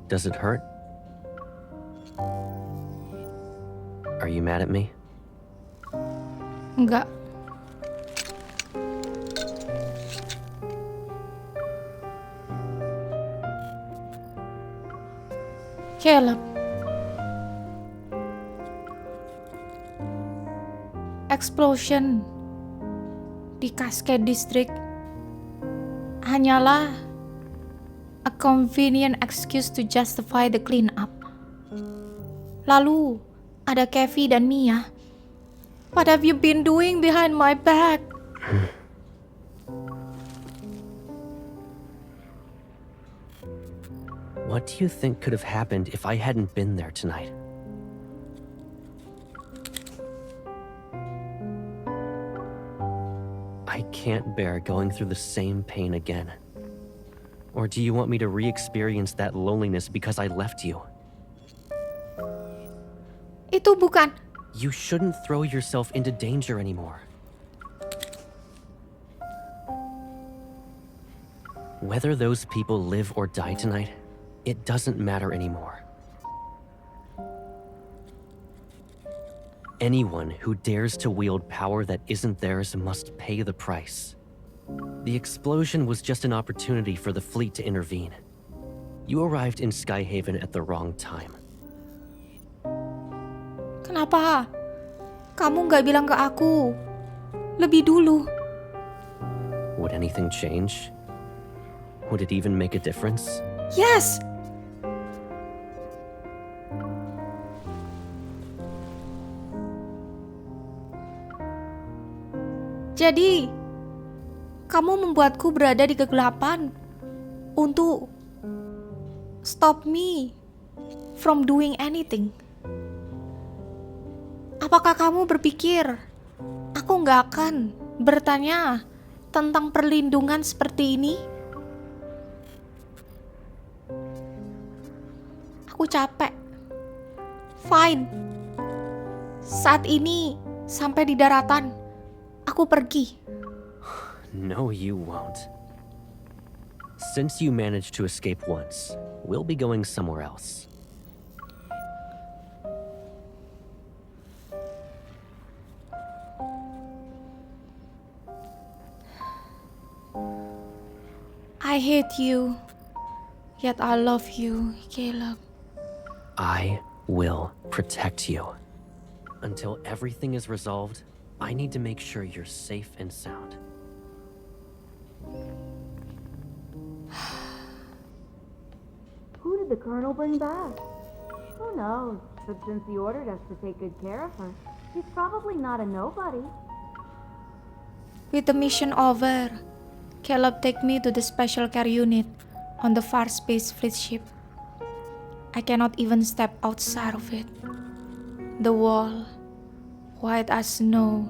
Does it hurt? Are you mad at me? Enggak. Caleb. Explosion di Cascade District hanyalah a convenient excuse to justify the cleanup. Lalu ada Kevi dan Mia. What have you been doing behind my back? What do you think could have happened if I hadn't been there tonight? I can't bear going through the same pain again. Or do you want me to re-experience that loneliness because I left you? Itu bukan. You shouldn't throw yourself into danger anymore. Whether those people live or die tonight, it doesn't matter anymore. Anyone who dares to wield power that isn't theirs must pay the price. The explosion was just an opportunity for the fleet to intervene. You arrived in Skyhaven at the wrong time. Kenapa? Kamu nggak bilang ke aku lebih dulu? Would anything change? Would it even make a difference? Yes! Jadi, kamu membuatku berada di kegelapan untuk stop me from doing anything. Apakah kamu berpikir aku nggak akan bertanya tentang perlindungan seperti ini? Aku capek. Fine. Saat ini sampai di daratan, aku pergi. No, you won't. Since you managed to escape once, we'll be going somewhere else. I hate you, yet I love you, Caleb. I will protect you. Until everything is resolved, I need to make sure you're safe and sound. Who did the Colonel bring back? Who knows, but since he ordered us to take good care of her, she's probably not a nobody. With the mission over, Caleb take me to the special care unit on the Far Space Fleet ship. I cannot even step outside of it. The wall, white as snow,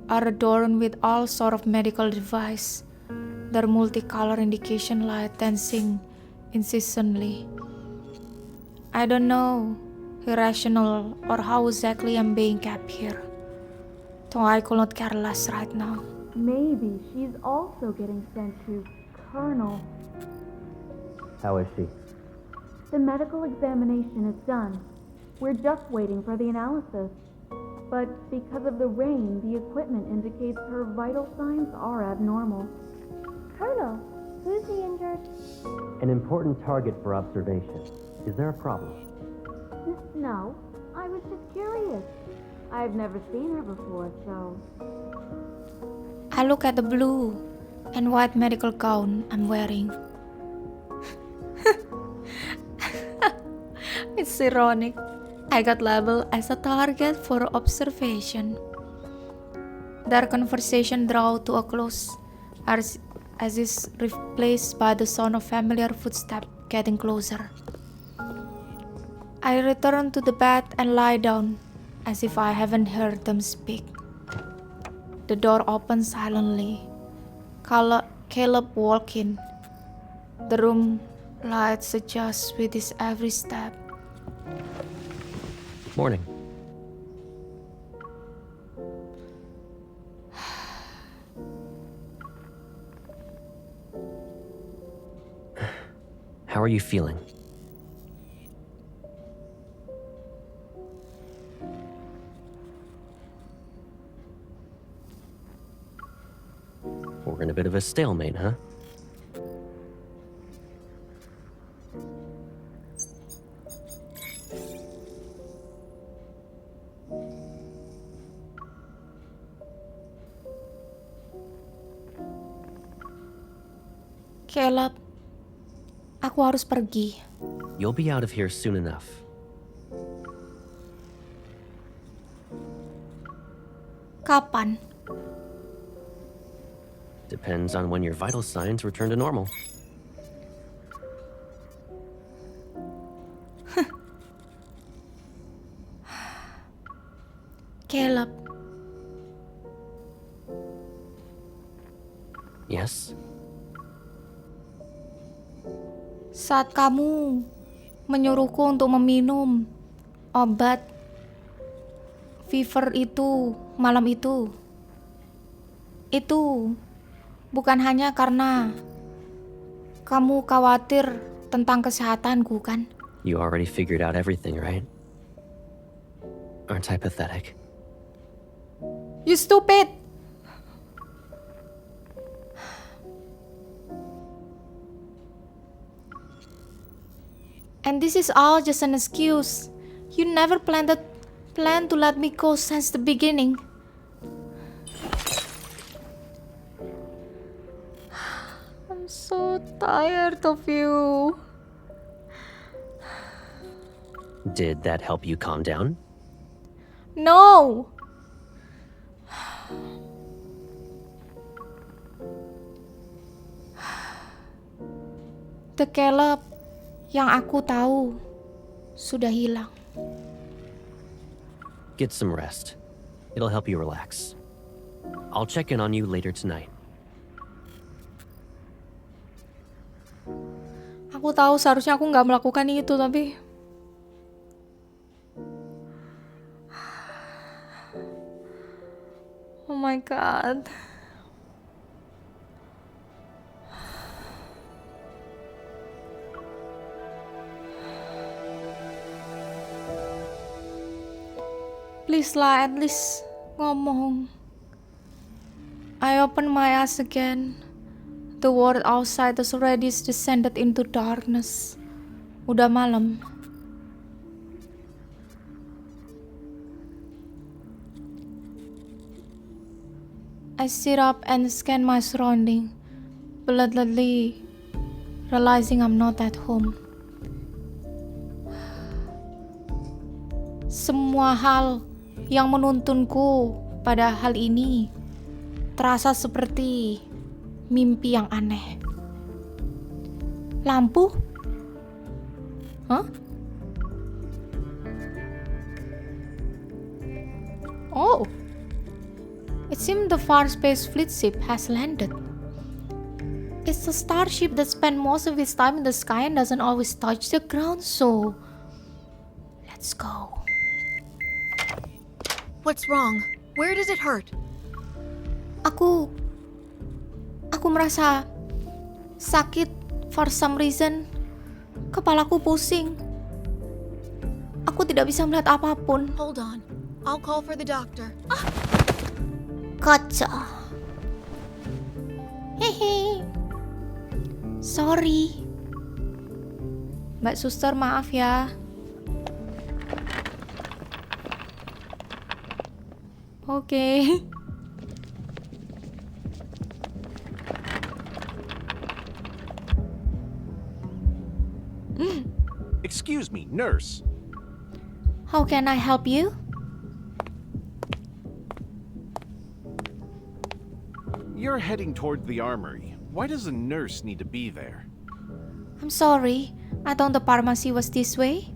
are adorned with all sort of medical device. Their multicolor indication light dancing incessantly. I don't know irrational or how exactly I'm being kept here. Though I could not care less right now. Maybe she's also getting sent to Colonel. How is she? The medical examination is done. We're just waiting for the analysis. But because of the rain, the equipment indicates her vital signs are abnormal. Colonel, who's the injured? An important target for observation. Is there a problem? No, I was just curious. I've never seen her before, so... I look at the blue and white medical gown I'm wearing. It's ironic. I got labeled as a target for observation. Their conversation drew to a close as is replaced by the sound of familiar footsteps getting closer. I return to the bed and lie down as if I haven't heard them speak. The door opens silently. Caleb walks in. The room lights adjust with his every step. Morning. How are you feeling? We're in a bit of a stalemate, huh? Caleb, aku harus pergi. You'll be out of here soon enough. Kapan? Depends on when your vital signs return to normal. Caleb, Yes? saat kamu menyuruhku untuk meminum obat fever itu malam itu bukan hanya karena kamu khawatir tentang kesehatanku, kan? You already figured out everything, right? Aren't I pathetic? You stupid! And this is all just an excuse. You never planned to let me go since the beginning. I'm so tired of you. Did that help you calm down? No! The Caleb yang aku tahu sudah hilang. Get some rest. It'll help you relax. I'll check in on you later tonight. Aku tahu seharusnya aku nggak melakukan itu, tapi oh my god. Please lah, at least ngomong. I open my eyes again. The world outside has already descended into darkness. Udah malam. I sit up and scan my surrounding, blindly realizing I'm not at home. Semua hal yang menuntunku pada hal ini terasa seperti mimpi yang aneh. Lampu? Hah? Oh. It seems the far space fleet ship has landed. It's a starship that spends most of its time in the sky and doesn't always touch the ground, so let's go. What's wrong? Where does it hurt? Aku merasa sakit for some reason. Kepalaku pusing. Aku tidak bisa melihat apapun. Hold on. I'll call for the doctor. Kaca. Hehe. Sorry. Mbak Suster, maaf ya. Oke. Excuse me, nurse. How can I help you? You're heading toward the armory. Why does a nurse need to be there? I'm sorry. I thought the pharmacy was this way.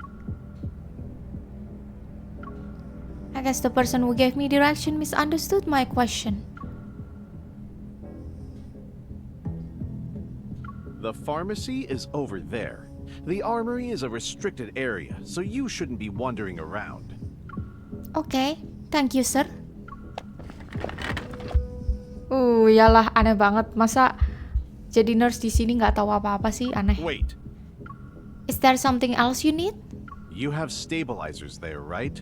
I guess the person who gave me direction misunderstood my question. The pharmacy is over there. The armory is a restricted area, so you shouldn't be wandering around. Okay, thank you, sir. Yalah, aneh banget. Masa jadi nurse di sini nggak tahu apa-apa sih? Aneh. Wait, Is there something else you need? you have stabilizers there, right?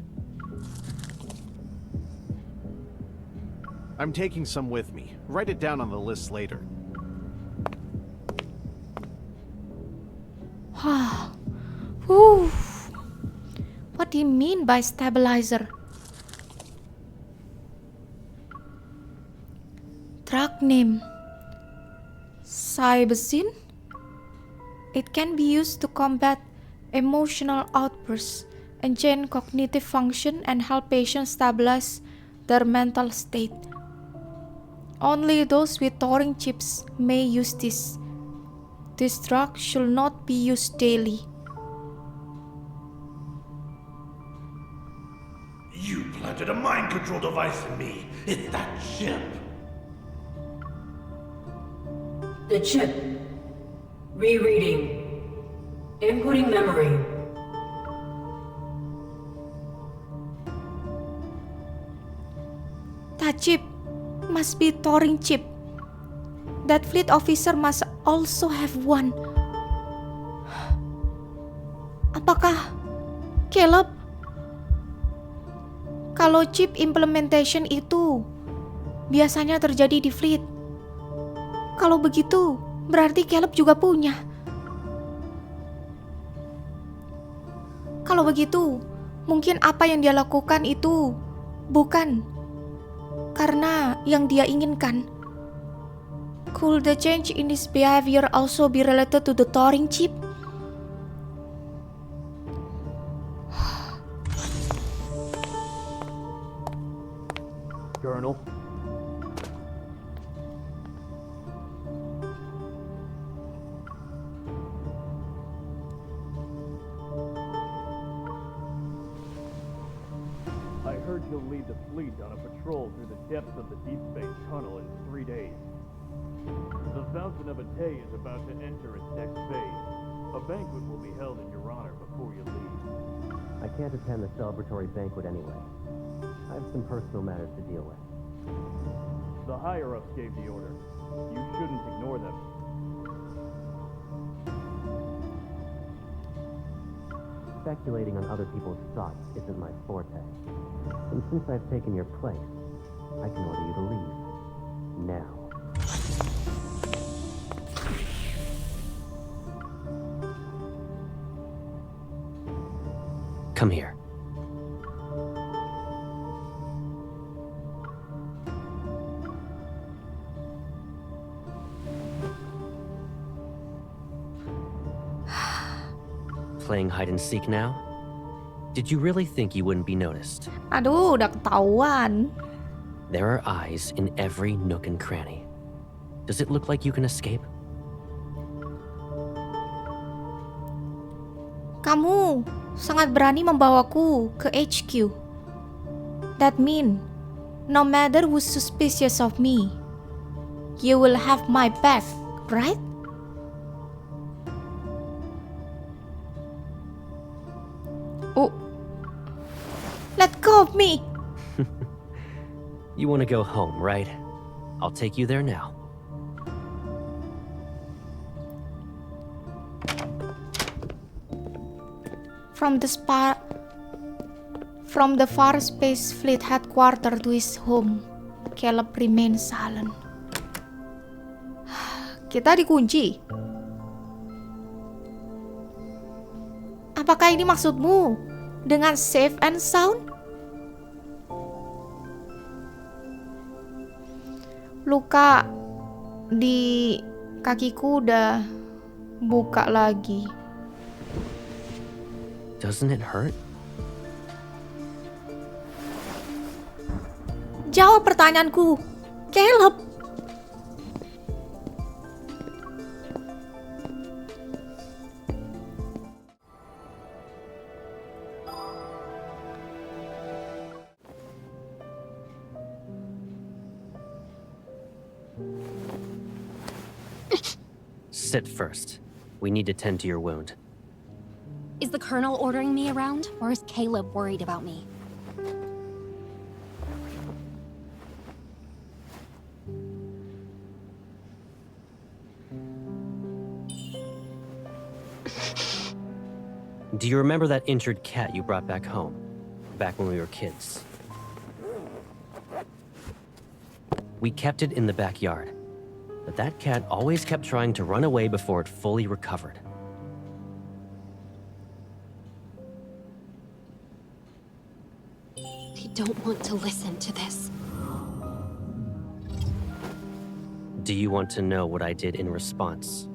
I'm taking some with me. Write it down on the list later. Whew. What do you mean by stabilizer? Drug name Cybezin. It can be used to combat emotional outbursts, enhance cognitive function, and help patients stabilize their mental state. Only those with taurine chips may use this. This drug should not be used daily. You planted a mind control device in me. It's that chip. The chip. Rereading. Inputting memory. That chip must be taurine chip. That fleet officer must also have one. Apakah Caleb? Kalau chip implementation itu biasanya terjadi di fleet. Kalau begitu, berarti Caleb juga punya. Kalau begitu, mungkin apa yang dia lakukan itu bukan karena yang dia inginkan. Could the change in his behavior also be related to the taurine chip? Colonel. I heard you'll lead the fleet on a patrol through the depths of the Deepspace tunnel in 3 days. The Fountain of Atay is about to enter its next phase. A banquet will be held in your honor before you leave. I can't attend the celebratory banquet anyway. I have some personal matters to deal with. The higher-ups gave the order. You shouldn't ignore them. Speculating on other people's thoughts isn't my forte. And since I've taken your place, I can order you to leave. Now. Come here. Playing hide and seek now? Did you really think you wouldn't be noticed? Aduh, udah ketahuan. There are eyes in every nook and cranny. Does it look like you can escape? Kamu sangat berani membawaku ke HQ. That mean, no matter who's suspicious of me, you will have my back, right? Oh, let go of me. You want to go home, right? I'll take you there now. From the far space fleet headquarters to his home, Caleb remained silent. Kita dikunci. Apakah ini maksudmu dengan safe and sound? Luka di kakiku udah buka lagi. Doesn't it hurt? Jawab pertanyaanku, Caleb. Sit first. We need to tend to your wound. Is the Colonel ordering me around, or is Caleb worried about me? Do you remember that injured cat you brought back home? Back when we were kids? We kept it in the backyard, but that cat always kept trying to run away before it fully recovered. I don't want to listen to this. Do you want to know what I did in response?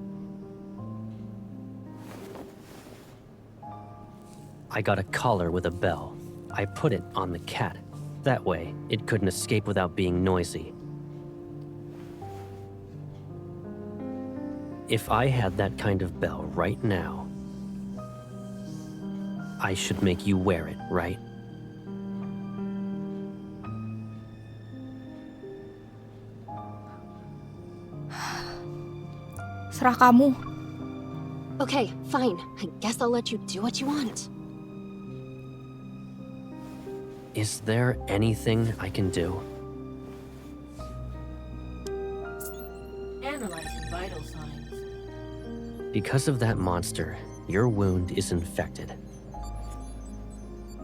I got a collar with a bell. I put it on the cat. That way, it couldn't escape without being noisy. If I had that kind of bell right now, I should make you wear it, right? Serah kamu. Okay, fine. I guess I'll let you do what you want. Is there anything I can do? Analyzing vital signs. Because of that monster, your wound is infected.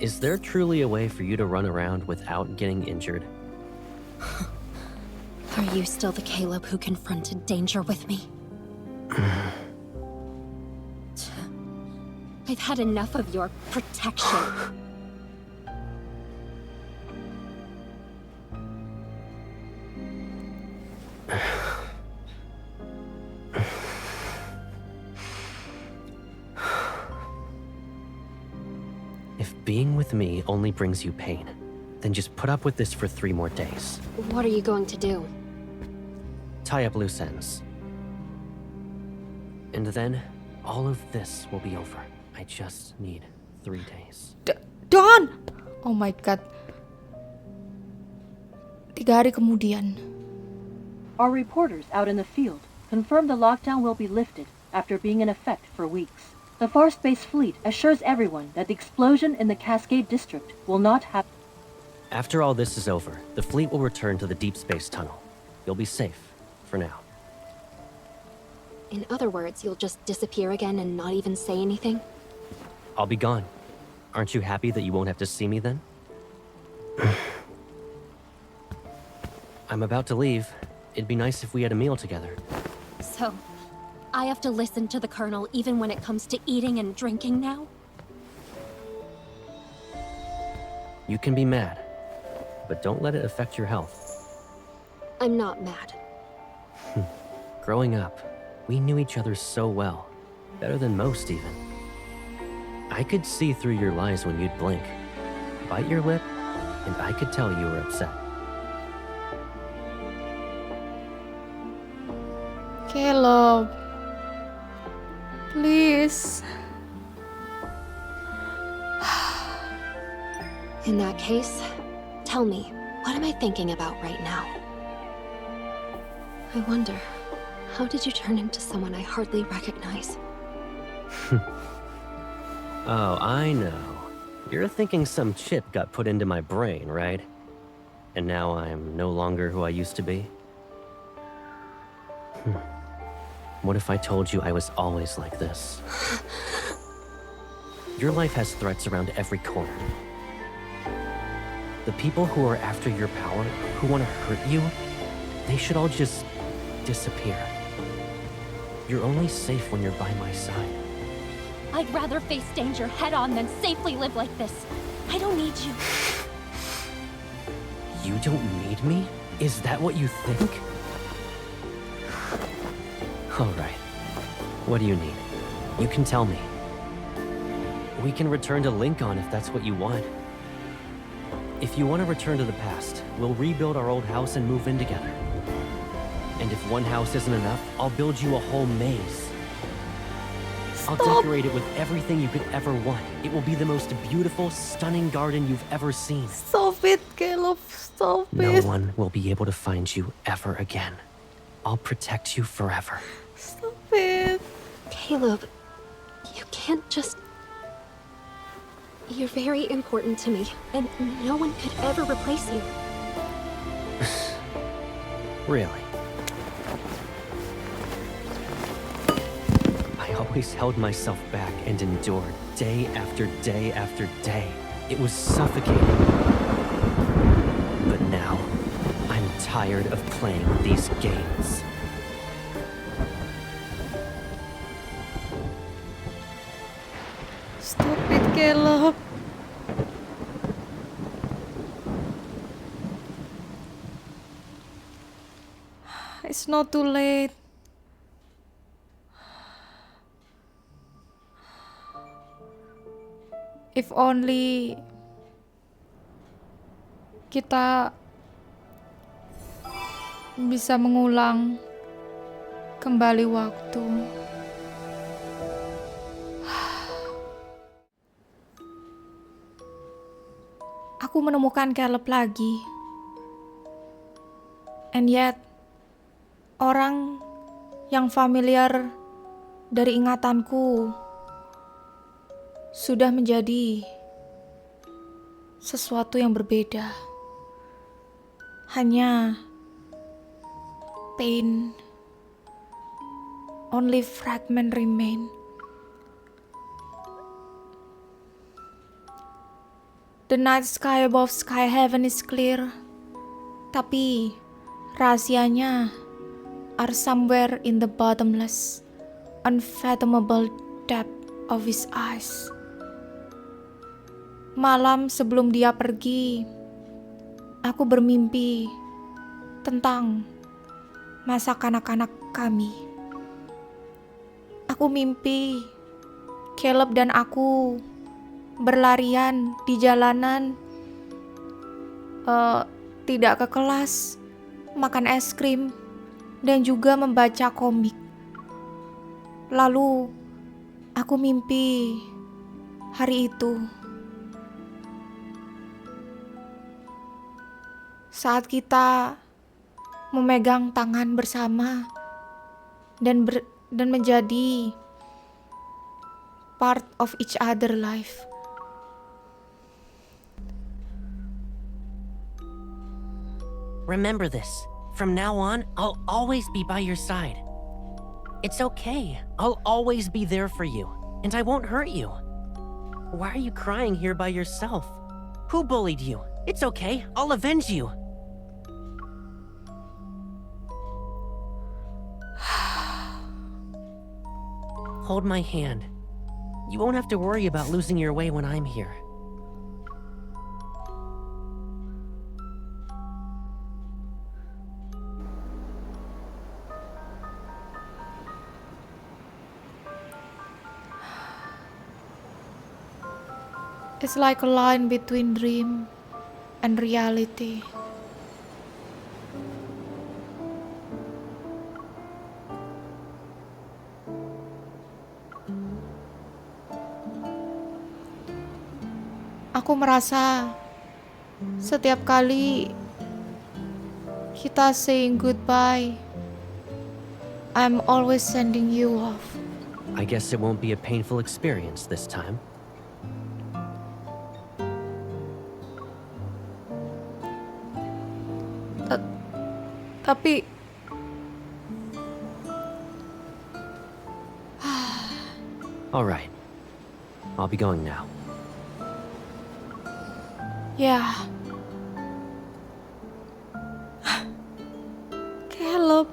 Is there truly a way for you to run around without getting injured? Are you still the Caleb who confronted danger with me? I've had enough of your protection. If being with me only brings you pain, then just put up with this for 3 more days. What are you going to do? Tie up loose ends. And then, all of this will be over. I just need 3 days. Don! Oh my god. 3 hari kemudian. Our reporters out in the field confirm the lockdown will be lifted after being in effect for weeks. The Far Space Fleet assures everyone that the explosion in the Cascade District will not happen. After all this is over, the fleet will return to the Deepspace tunnel. You'll be safe, for now. In other words, you'll just disappear again and not even say anything? I'll be gone. Aren't you happy that you won't have to see me then? I'm about to leave. It'd be nice if we had a meal together. So, I have to listen to the Colonel even when it comes to eating and drinking now? You can be mad, but don't let it affect your health. I'm not mad. Growing up, we knew each other so well. Better than most, even. I could see through your lies when you'd blink. Bite your lip, and I could tell you were upset. Caleb. Please. In that case, tell me, what am I thinking about right now? I wonder, how did you turn into someone I hardly recognize? Oh, I know. You're thinking some chip got put into my brain, right? And now I'm no longer who I used to be? What if I told you I was always like this? Your life has threats around every corner. The people who are after your power, who want to hurt you, they should all just disappear. You're only safe when you're by my side. I'd rather face danger head-on than safely live like this. I don't need you. You don't need me? Is that what you think? All right. What do you need? You can tell me. We can return to Lincoln if that's what you want. If you want to return to the past, we'll rebuild our old house and move in together. And if one house isn't enough, I'll build you a whole maze. I'll decorate it with everything you could ever want. It will be the most beautiful, stunning garden you've ever seen. Stop it, Caleb. Stop No it. one will be able to find you ever again. I'll protect you forever. Stop it. Caleb, you can't just... You're very important to me, and no one could ever replace you. Really? I always held myself back and endured day after day after day. It was suffocating. But now, I'm tired. tired of playing these games. Stop it, Caleb. It's not too late. If only kita bisa mengulang kembali waktu. Aku menemukan Caleb lagi. And yet, orang yang familiar dari ingatanku sudah menjadi sesuatu yang berbeda. Hanya pain, only fragment remain. The night sky above sky heaven is clear, tapi rahasianya are somewhere in the bottomless, unfathomable depth of his eyes. Malam sebelum dia pergi, aku bermimpi tentang masa kanak-kanak kami. Aku mimpi Caleb dan aku berlarian di jalanan, tidak ke kelas, makan es krim, dan juga membaca komik. Lalu aku mimpi hari itu saat kita memegang tangan bersama dan menjadi part of each other life. Remember this. From now on, I'll always be by your side. It's okay. I'll always be there for you, and I won't hurt you. Why are you crying here by yourself? Who bullied you? It's okay. I'll avenge you. Hold my hand. You won't have to worry about losing your way when I'm here. It's like a line between dream and reality. Aku merasa setiap kali kita saying goodbye, I'm always sending you off. I guess it won't be a painful experience this time. Tapi All right. I'll be going now. yeah. Caleb,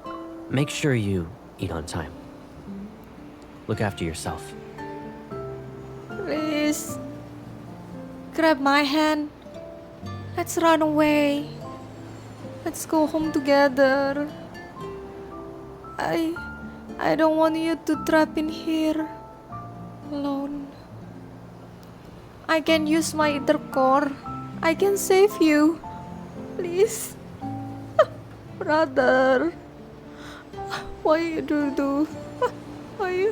Make sure you eat on time. Look after yourself. please grab my hand. Let's run away. Let's go home together. I don't want you to trap in here alone. I can use my inner core. I can save you. Please. Brother. Why you do? Why you?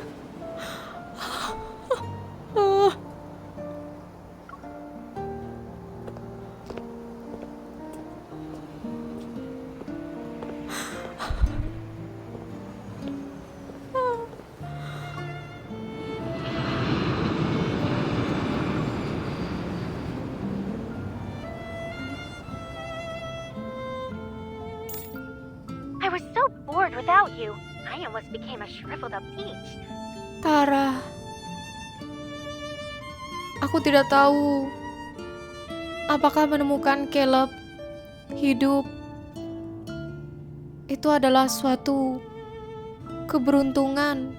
I was so bored without you. I almost became a shriveled up peach. Tara. Aku tidak tahu apakah menemukan Caleb hidup itu adalah suatu keberuntungan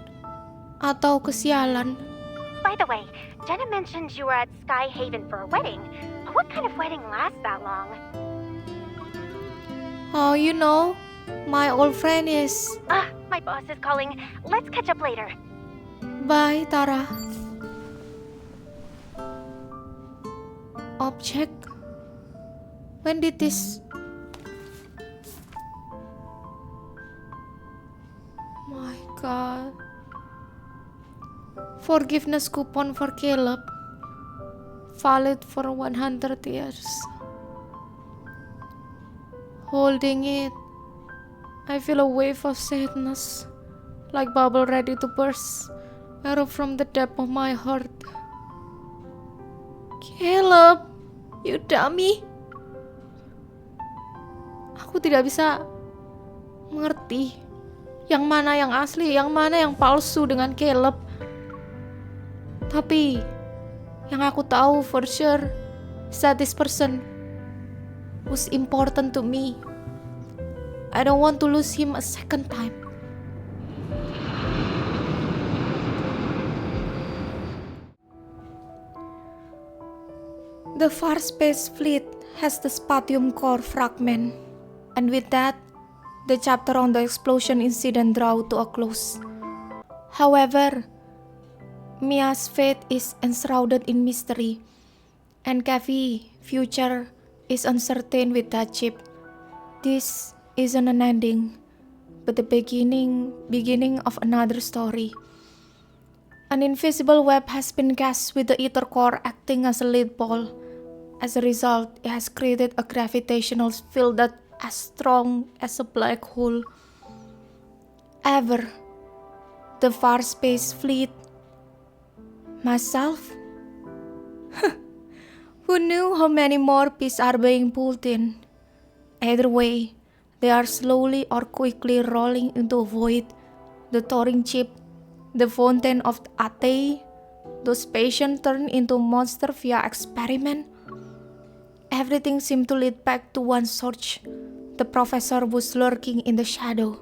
atau kesialan. By the way, Jenna mentioned you were at Sky Haven for a wedding. What kind of wedding lasts that long? Oh, you know, my old friend is... My boss is calling. Let's catch up later. Bye, Tara. Object? When did this... My god. Forgiveness coupon for Caleb. Valid for 100 years. Holding it, I feel a wave of sadness, like bubble ready to burst, erupt from the depth of my heart. Caleb, you dummy. Aku tidak bisa mengerti yang mana yang asli, yang mana yang palsu dengan Caleb. Tapi yang aku tahu for sure is that this person was important to me. I don't want to lose him a second time. The Far Space Fleet has the spatium core fragment, and with that, the chapter on the explosion incident draw to a close. However, Mia's fate is enshrouded in mystery, and Kevi's future is uncertain with that chip. This isn't an ending, but the beginning of another story. An invisible web has been cast with the ether core acting as a lead ball. As a result, it has created a gravitational field that as strong as a black hole. Ever, the Far Space Fleet, myself? Who knew how many more pieces are being pulled in? Either way, they are slowly or quickly rolling into a void. The Turing chip, the fountain of Ate, those patients turned into monsters via experiment. Everything seemed to lead back to one source. The professor was lurking in the shadow.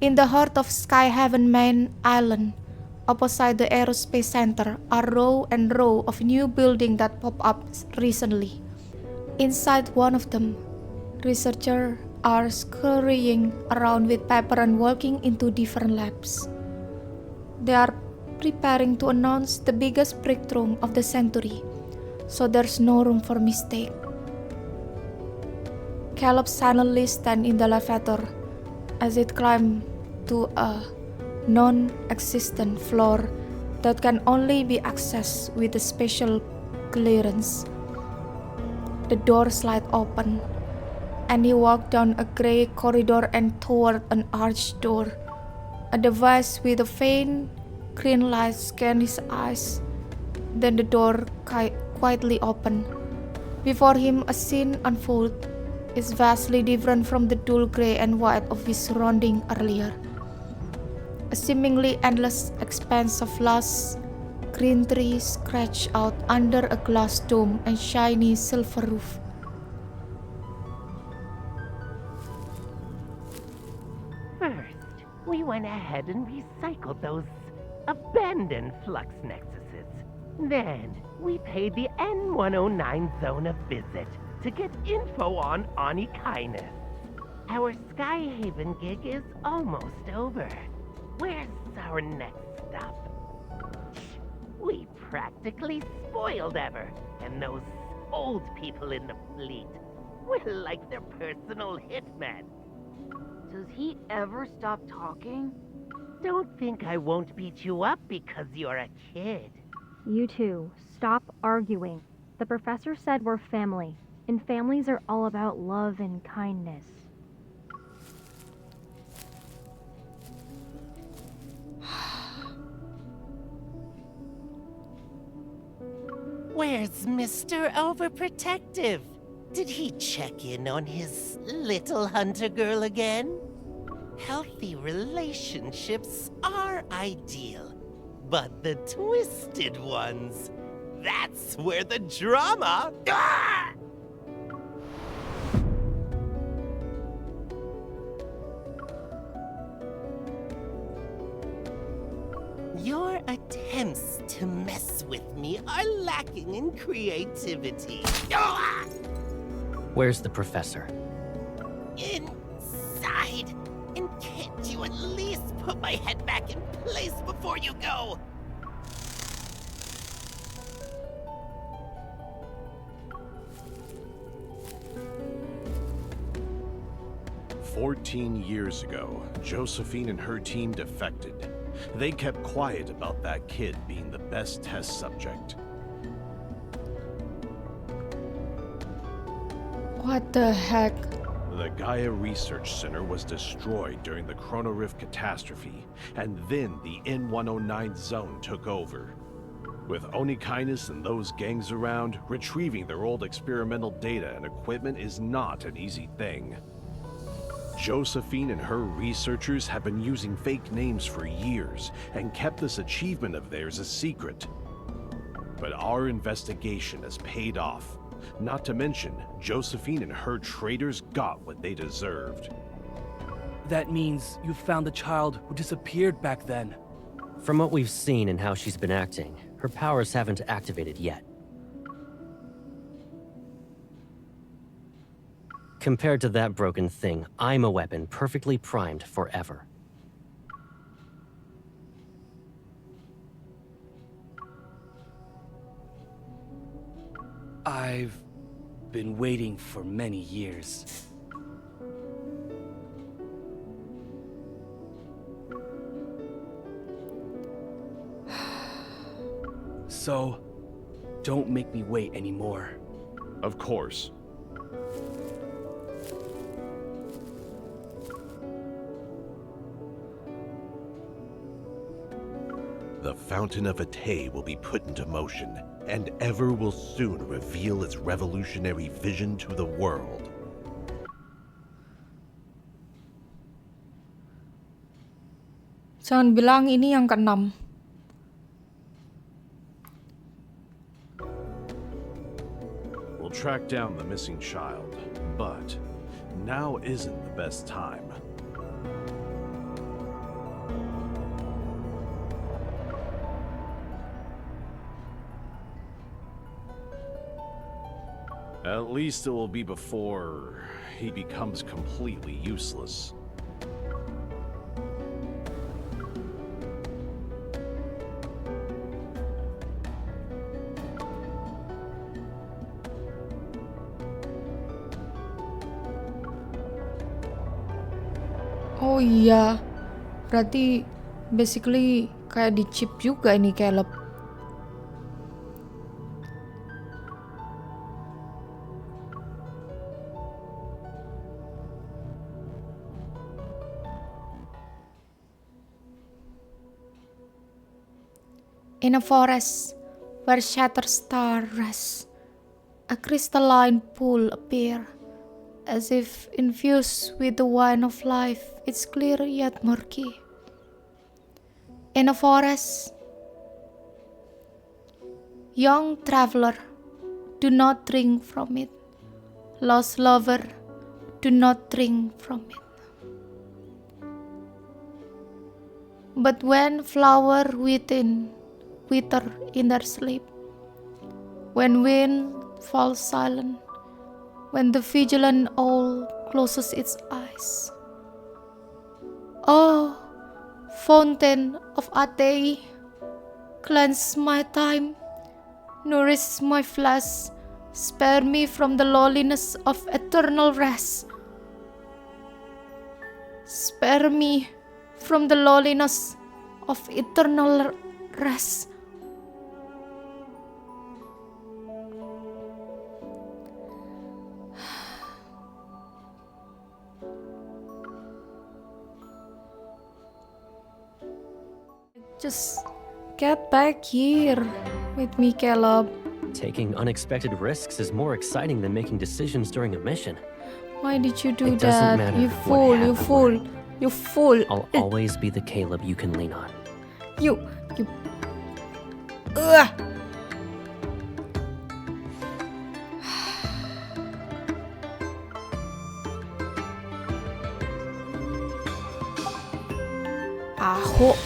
In the heart of Skyhaven Main Island, opposite the Aerospace Center, are row and row of new buildings that popped up recently. Inside one of them, researchers are scurrying around with paper and walking into different labs. They are preparing to announce the biggest breakthrough of the century, so there's no room for mistake. Caleb silently stands in the elevator as it climbs to a non-existent floor that can only be accessed with a special clearance. The door slides open, and he walks down a gray corridor and toward an arched door. A device with a faint green light scans his eyes. Then the door quietly opens. Before him, a scene unfolds. It's vastly different from the dull gray and white of his surrounding earlier. A seemingly endless expanse of lush green trees stretched out under a glass dome and shiny silver roof. First, we went ahead and recycled those abandoned flux nexuses. Then, we paid the N109 zone a visit to get info on Anikainis. Our Skyhaven gig is almost over. Where's our next stop? We practically spoiled Ever, and those old people in the fleet. We're like their personal hitmen. Does he ever stop talking? Don't think I won't beat you up because you're a kid. You two, stop arguing. The professor said we're family, and families are all about love and kindness. Where's Mr. Overprotective? Did he check in on his little hunter girl again? Healthy relationships are ideal, but the twisted ones, That's where the drama... Ah! Your attempts to mess with me are lacking in creativity. Ah! Where's the professor? Inside. And can't you at least put my head back in place before you go? 14 years ago, Josephine and her team defected. They kept quiet about that kid being the best test subject. What the heck? The Gaia Research Center was destroyed during the Chrono Rift catastrophe, and then the N109 zone took over. With Onikainus and those gangs around, retrieving their old experimental data and equipment is not an easy thing. Josephine and her researchers have been using fake names for years and kept this achievement of theirs a secret. But our investigation has paid off. Not to mention, Josephine and her traitors got what they deserved. That means you found the child who disappeared back then. From what we've seen and how she's been acting, her powers haven't activated yet. Compared to that broken thing, I'm a weapon perfectly primed forever. I've been waiting for many years. So, don't make me wait anymore. Of course. The Fountain of Atay will be put into motion, and Ever will soon reveal its revolutionary vision to the world. Jangan bilang ini yang ke-6. We'll track down the missing child, but now isn't the best time. At least it will be before he becomes completely useless. Oh iya, berarti basically kayak di chip juga ini Caleb. In a forest where shattered stars rest, a crystalline pool appears. As if infused with the wine of life, it's clear yet murky. In a forest, young traveler, do not drink from it. Lost lover, do not drink from it. But when flower within wither in their sleep, when wind falls silent, when the vigilant owl closes its eyes. Oh, fountain of Atay, cleanse my time, nourish my flesh, spare me from the loneliness of eternal rest. Spare me from the loneliness of eternal rest. Just get back here with me, Caleb. Taking unexpected risks is more exciting than making decisions during a mission. Why did you do It doesn't that? matter You what fool, you happened. fool, you fool. I'll always be the Caleb you can lean on. You. Ugh. bego.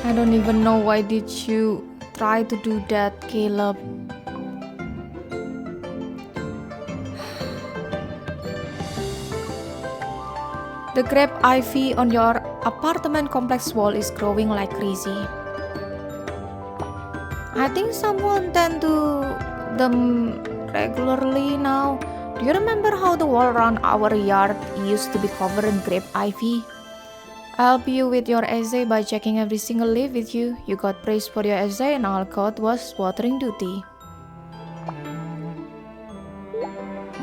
I don't even know why did you try to do that, Caleb. The grape ivy on your apartment complex wall is growing like crazy. I think someone tend to them regularly now. Do you remember how the wall around our yard used to be covered in grape ivy? I'll help you with your essay by checking every single leaf with you. You got praise for your essay and all God was watering duty.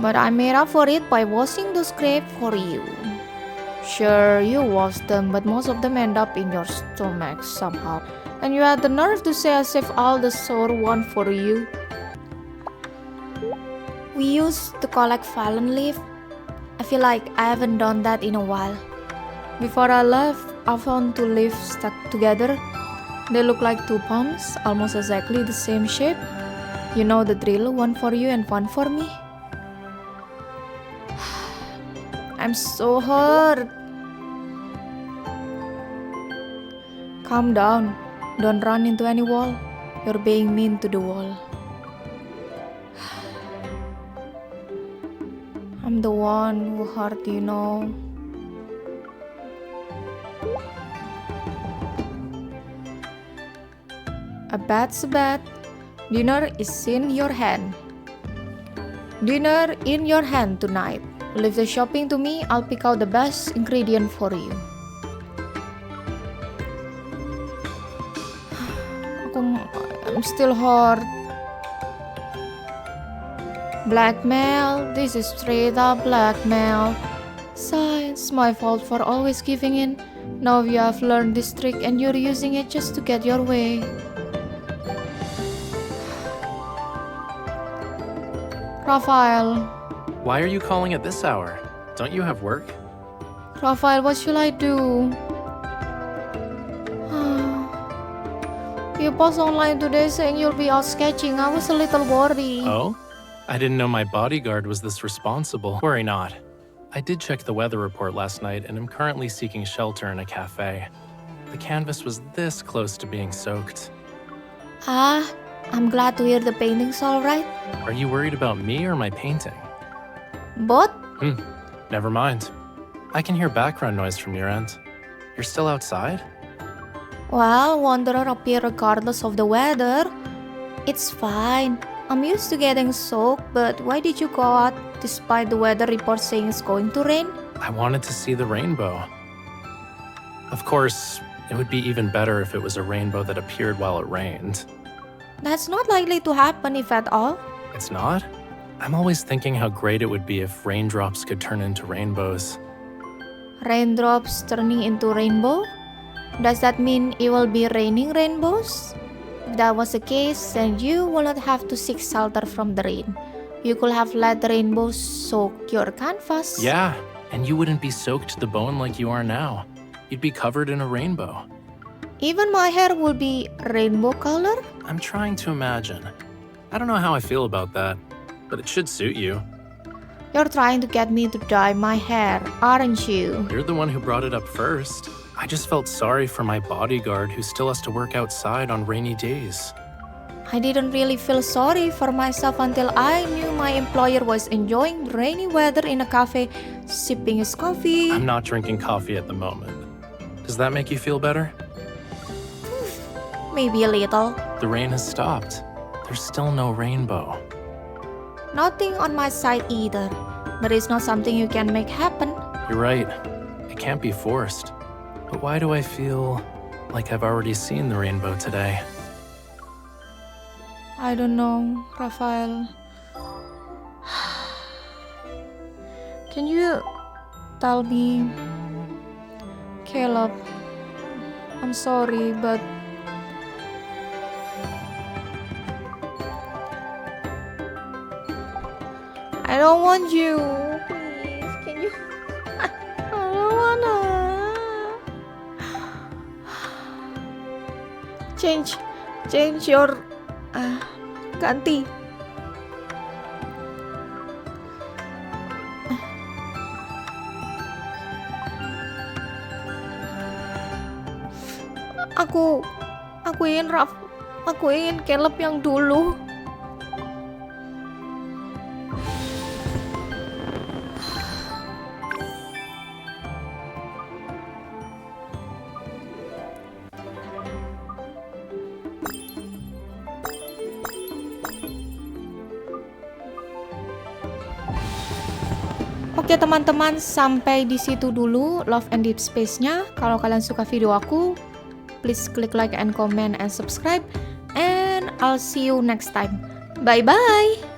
But I made up for it by washing those grapes for you. Sure, you wash them, but most of them end up in your stomach somehow. And you had the nerve to say I saved all the sour one for you. We used to collect fallen leaf. I feel like I haven't done that in a while. Before I left, I found 2 leaves stuck together. They look like 2 palms, almost exactly the same shape. You know the drill, one for you and one for me. I'm so hurt. Calm down. Don't run into any wall. You're being mean to the wall. I'm the one who hurt you, know. A bat's a bat. Dinner is in your hand. Dinner in your hand tonight. Leave the shopping to me. I'll pick out the best ingredient for you. I'm still hurt. Blackmail. This is straight up blackmail. Sigh, it's my fault for always giving in. Now you have learned this trick and you're using it just to get your way. Raphael. Why are you calling at this hour? Don't you have work? Raphael, what should I do? You post online today saying you'll be out sketching. I was a little worried. Oh? I didn't know my bodyguard was this responsible. Worry not. I did check the weather report last night and am currently seeking shelter in a cafe. The canvas was this close to being soaked. I'm glad to hear the painting's alright. Are you worried about me or my painting? Both? Never mind. I can hear background noise from your end. You're still outside? Well, wanderer appear regardless of the weather. It's fine. I'm used to getting soaked, but why did you go out despite the weather report saying it's going to rain? I wanted to see the rainbow. Of course, it would be even better if it was a rainbow that appeared while it rained. That's not likely to happen, if at all. It's not? I'm always thinking how great it would be if raindrops could turn into rainbows. Raindrops turning into rainbow? Does that mean it will be raining rainbows? If that was the case, then you will not have to seek shelter from the rain. You could have let the rainbows soak your canvas. Yeah, and you wouldn't be soaked to the bone like you are now. You'd be covered in a rainbow. Even my hair will be rainbow color? I'm trying to imagine. I don't know how I feel about that, but it should suit you. You're trying to get me to dye my hair, aren't you? You're the one who brought it up first. I just felt sorry for my bodyguard who still has to work outside on rainy days. I didn't really feel sorry for myself until I knew my employer was enjoying rainy weather in a cafe, sipping his coffee. I'm not drinking coffee at the moment. Does that make you feel better? Maybe a little. The rain has stopped. There's still no rainbow. Nothing on my side either. But it's not something you can make happen. You're right. It can't be forced. But why do I feel like I've already seen the rainbow today? I don't know, Raphael. Can you tell me, Caleb, I'm sorry, but I don't want you. Please, can you? I don't wanna. Change your ganti. Aku ingin Caleb yang dulu. Oke teman-teman, sampai di situ dulu Love and Deepspace-nya. Kalau kalian suka video aku, please click like and comment and subscribe. And I'll see you next time. Bye-bye!